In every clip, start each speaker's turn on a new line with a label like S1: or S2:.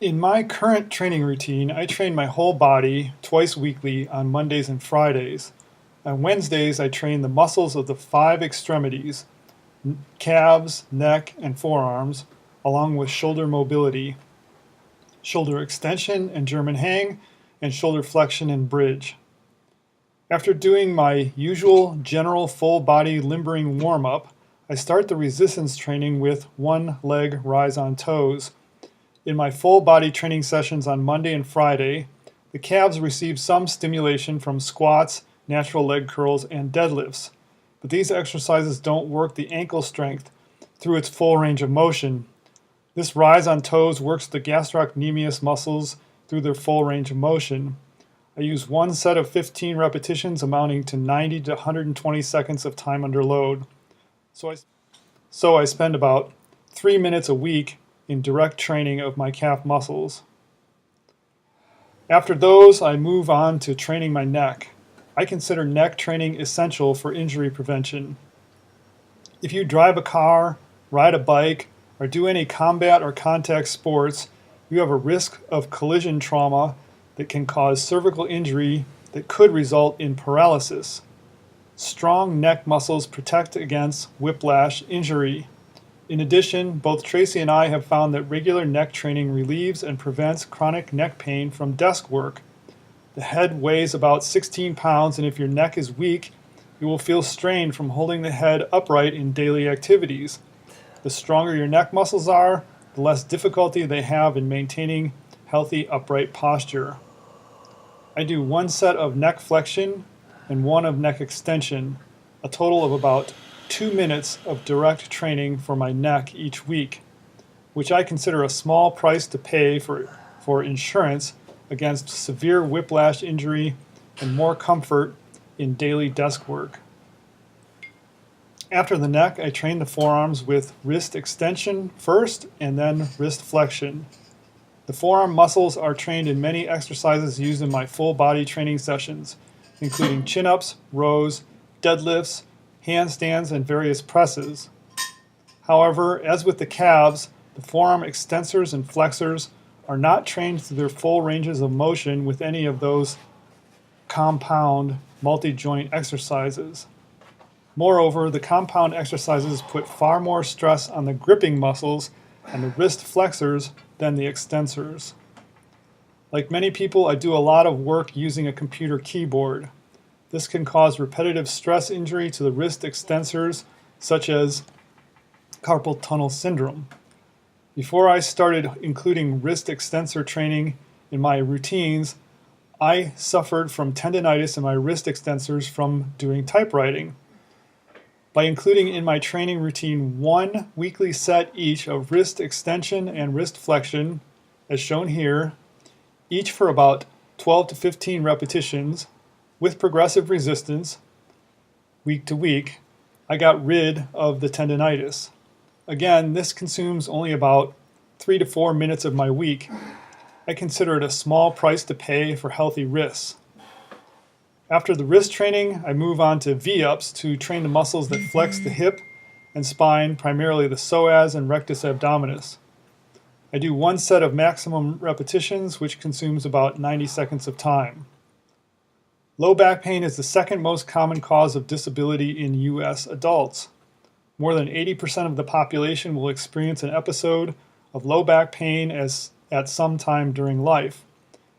S1: In my current training routine, I train my whole body twice weekly on Mondays and Fridays. On Wednesdays, I train the muscles of the 5 extremities, calves, neck, and forearms, along with shoulder mobility, shoulder extension and German hang, and shoulder flexion and bridge. After doing my usual general full body limbering warm-up, I start the resistance training with one leg rise on toes. In my full body training sessions on Monday and Friday, the calves receive some stimulation from squats, natural leg curls, and deadlifts. But these exercises don't work the ankle strength through its full range of motion. This rise on toes works the gastrocnemius muscles through their full range of motion. I use one set of 15 repetitions amounting to 90 to 120 seconds of time under load. So I spend about 3 minutes a week in direct training of my calf muscles. After those, I move on to training my neck. I consider neck training essential for injury prevention. If you drive a car, ride a bike, or do any combat or contact sports, you have a risk of collision trauma that can cause cervical injury that could result in paralysis. Strong neck muscles protect against whiplash injury. In addition, both Tracy and I have found that regular neck training relieves and prevents chronic neck pain from desk work. The head weighs about 16 pounds, and if your neck is weak, you will feel strained from holding the head upright in daily activities. The stronger your neck muscles are, the less difficulty they have in maintaining healthy upright posture. I do one set of neck flexion and one of neck extension, a total of about 2 minutes of direct training for my neck each week, which I consider a small price to pay for insurance against severe whiplash injury and more comfort in daily desk work. After the neck, I train the forearms with wrist extension first and then wrist flexion. The forearm muscles are trained in many exercises used in my full body training sessions, including chin-ups, rows, deadlifts, handstands, and various presses. However, as with the calves, the forearm extensors and flexors are not trained through their full ranges of motion with any of those compound multi-joint exercises. Moreover, the compound exercises put far more stress on the gripping muscles and the wrist flexors than the extensors. Like many people, I do a lot of work using a computer keyboard. This can cause repetitive stress injury to the wrist extensors, such as carpal tunnel syndrome. Before I started including wrist extensor training in my routines, I suffered from tendonitis in my wrist extensors from doing typewriting. By including in my training routine one weekly set each of wrist extension and wrist flexion, as shown here, each for about 12 to 15 repetitions, with progressive resistance, week to week, I got rid of the tendonitis. Again, this consumes only about 3 to 4 minutes of my week. I consider it a small price to pay for healthy wrists. After the wrist training, I move on to V-ups to train the muscles that flex the hip and spine, primarily the psoas and rectus abdominis. I do one set of maximum repetitions, which consumes about 90 seconds of time. Low back pain is the second most common cause of disability in U.S. adults. More than 80% of the population will experience an episode of low back pain at some time during life,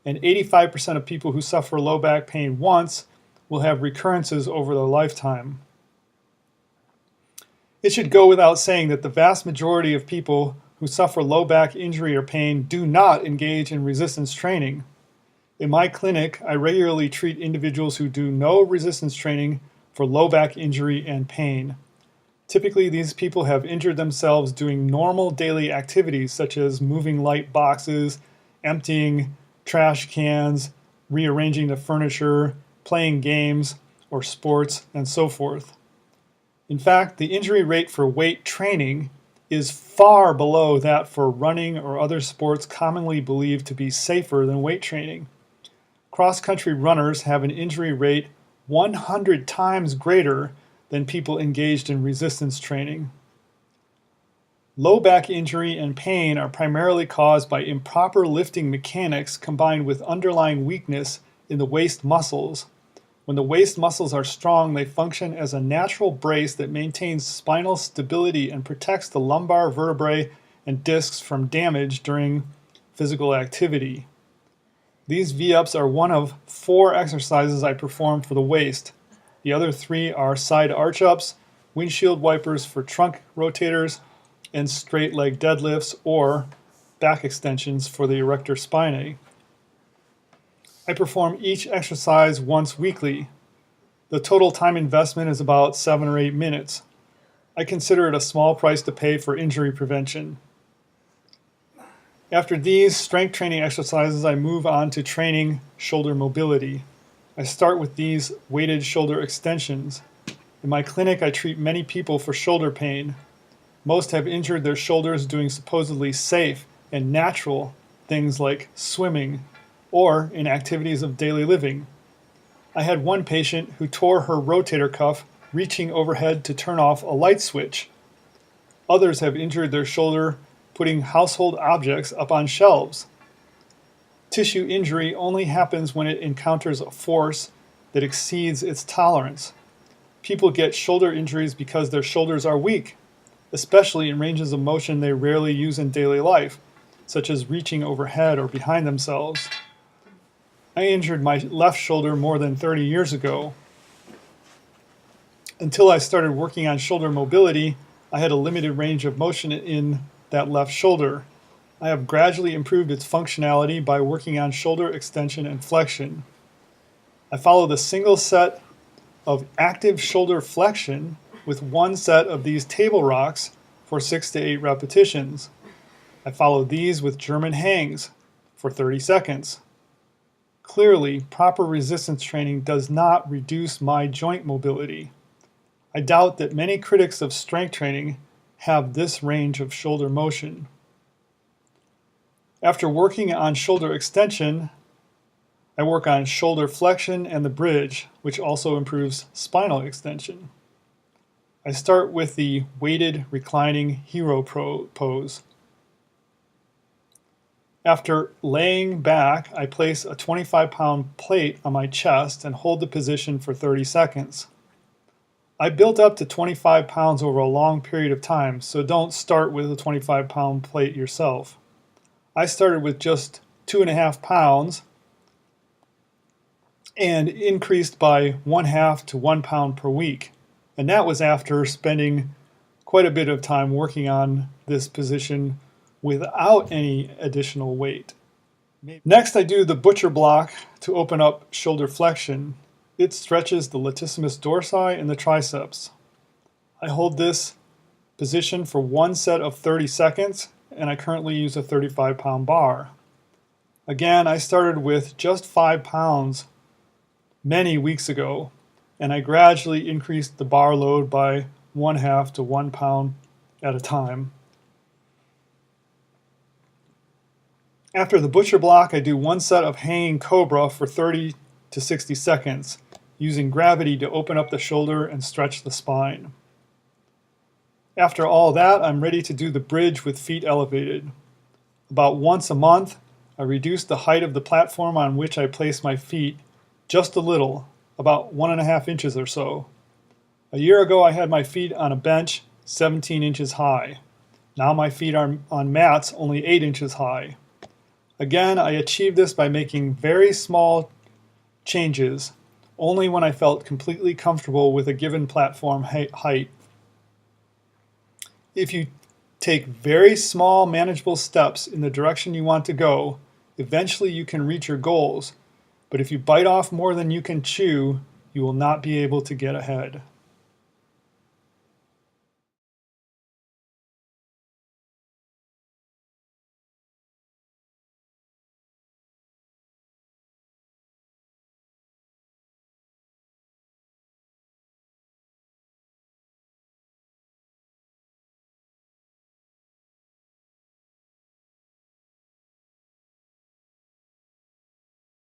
S1: and 85% of people who suffer low back pain once will have recurrences over their lifetime. It should go without saying that the vast majority of people who suffer low back injury or pain do not engage in resistance training. In my clinic, I regularly treat individuals who do no resistance training for low back injury and pain. Typically, these people have injured themselves doing normal daily activities such as moving light boxes, emptying trash cans, rearranging the furniture, playing games or sports, and so forth. In fact, the injury rate for weight training is far below that for running or other sports commonly believed to be safer than weight training. Cross-country runners have an injury rate 100 times greater than people engaged in resistance training. Low back injury and pain are primarily caused by improper lifting mechanics combined with underlying weakness in the waist muscles. When the waist muscles are strong, they function as a natural brace that maintains spinal stability and protects the lumbar vertebrae and discs from damage during physical activity. These V-ups are one of 4 exercises I perform for the waist. The other 3 are side arch-ups, windshield wipers for trunk rotators, and straight leg deadlifts or back extensions for the erector spinae. I perform each exercise once weekly. The total time investment is about 7 or 8 minutes. I consider it a small price to pay for injury prevention. After these strength training exercises, I move on to training shoulder mobility. I start with these weighted shoulder extensions. In my clinic, I treat many people for shoulder pain. Most have injured their shoulders doing supposedly safe and natural things like swimming or in activities of daily living. I had one patient who tore her rotator cuff reaching overhead to turn off a light switch. Others have injured their shoulder putting household objects up on shelves. Tissue injury only happens when it encounters a force that exceeds its tolerance. People get shoulder injuries because their shoulders are weak, especially in ranges of motion they rarely use in daily life, such as reaching overhead or behind themselves. I injured my left shoulder more than 30 years ago. Until I started working on shoulder mobility, I had a limited range of motion in that left shoulder. I have gradually improved its functionality by working on shoulder extension and flexion. I follow the single set of active shoulder flexion with 1 set of these table rocks for 6 to 8 repetitions. I follow these with German hangs for 30 seconds. Clearly, proper resistance training does not reduce my joint mobility. I doubt that many critics of strength training have this range of shoulder motion. After working on shoulder extension, I work on shoulder flexion and the bridge, which also improves spinal extension. I start with the weighted reclining hero pose. After laying back, I place a 25-pound plate on my chest and hold the position for 30 seconds. I built up to 25 pounds over a long period of time, so don't start with a 25-pound plate yourself. I started with just 2.5 pounds and increased by 1/2 to 1 pound per week. And that was after spending quite a bit of time working on this position without any additional weight. Next, I do the butcher block to open up shoulder flexion. It stretches the latissimus dorsi and the triceps. I hold this position for 1 set of 30 seconds, and I currently use a 35-pound bar. Again, I started with just 5 pounds many weeks ago, and I gradually increased the bar load by 1/2 to 1 pound at a time. After the butcher block, I do 1 set of hanging cobra for 30 to 60 seconds, using gravity to open up the shoulder and stretch the spine. After all that, I'm ready to do the bridge with feet elevated. About once a month, I reduce the height of the platform on which I place my feet just a little, about 1.5 inches or so. A year ago, I had my feet on a bench 17 inches high. Now my feet are on mats only 8 inches high. Again, I achieved this by making very small changes, only when I felt completely comfortable with a given platform height. If you take very small, manageable steps in the direction you want to go, eventually you can reach your goals. But if you bite off more than you can chew, you will not be able to get ahead.